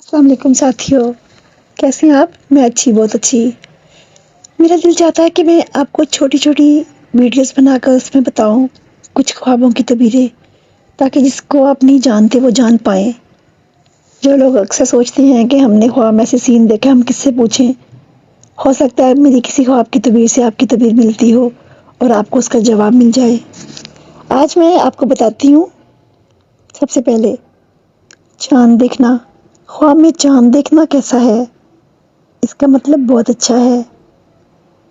السلام علیکم ساتھیوں، کیسے ہیں آپ؟ میں اچھی، بہت اچھی۔ میرا دل چاہتا ہے کہ میں آپ کو چھوٹی چھوٹی ویڈیوز بنا کر اس میں بتاؤں کچھ خوابوں کی تعبیریں، تاکہ جس کو آپ نہیں جانتے وہ جان پائیں۔ جو لوگ اکثر سوچتے ہیں کہ ہم نے خواب میں سے سین دیکھا، ہم کس سے پوچھیں؟ ہو سکتا ہے میری کسی خواب کی تعبیر سے آپ کی تعبیر ملتی ہو اور آپ کو اس کا جواب مل جائے۔ آج میں آپ کو بتاتی ہوں۔ سب سے پہلے چاند دیکھنا۔ خواب میں چاند دیکھنا کیسا ہے؟ اس کا مطلب بہت اچھا ہے۔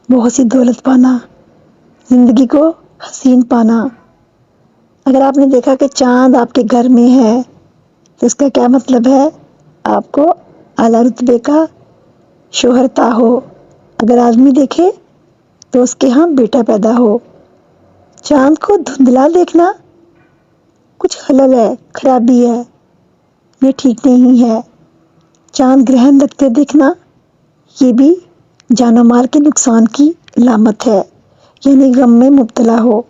بہت سی دولت پانا، زندگی کو حسین پانا۔ اگر آپ نے دیکھا کہ چاند آپ کے گھر میں ہے تو اس کا کیا مطلب ہے؟ آپ کو اعلیٰ رتبے کا شوہر عطا ہو۔ اگر آدمی دیکھے تو اس کے ہاں بیٹا پیدا ہو۔ چاند کو دھندلا دیکھنا کچھ خلل ہے، خرابی ہے، یہ ٹھیک نہیں ہے۔ چاند گرہن لگتے دیکھنا یہ بھی جان و مال کے نقصان کی علامت ہے، یعنی غم میں مبتلا ہو۔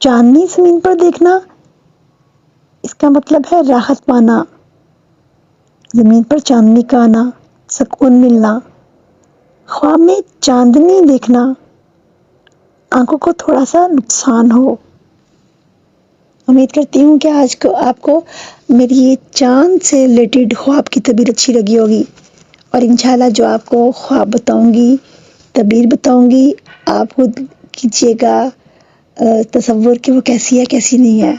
چاندنی زمین پر دیکھنا اس کا مطلب ہے راحت پانا، زمین پر چاندنی کا آنا، سکون ملنا۔ خواب میں چاندنی دیکھنا آنکھوں کو تھوڑا سا نقصان ہو۔ امید کرتی ہوں کہ آج کو آپ کو میری یہ چاند سے ریلیٹڈ خواب کی تعبیر اچھی لگی ہوگی، اور انشاءاللہ جو آپ کو خواب بتاؤں گی، تعبیر بتاؤں گی، آپ خود کیجیے گا تصور کہ وہ کیسی ہے کیسی نہیں ہے۔